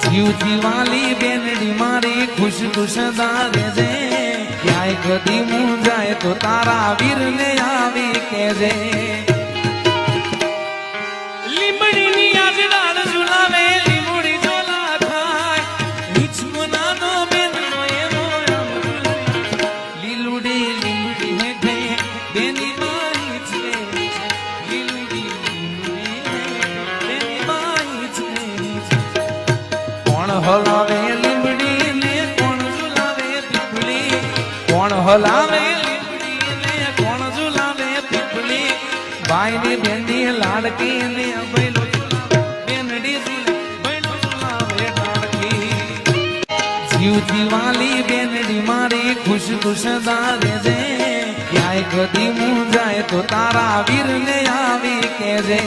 જીવથી વાલી બેનડી મારી ખુશ ખુશ દારે જે ક્યાંય કદી મૂંઝાય તો તારા વીરને આવી કેજે લીમડીની આજડાળ ઝુલાવે લીમડી ઝોલા થાય નીચમનાનો બેનનો એવો લીલુડી લીમડી હેઠે બેની બાઈ છે લીલુડી બેની બાઈ છે કોણ હલાવે લીમડી ને કોણ ઝુલાવે પીપળી કોણ હલાવે લીમડી ને કોણ ઝુલાવે પીપળી ભાઈ ની બેની લાડકી ને બૈલો બેનડી બૈલો ઝુલાવે લાડકી જીવથી વાલી બેનડી મારી ખુશ ખુશ દારે જે ક્યાંય કદી મૂંઝાય તો તારા વીરને આવી કેજે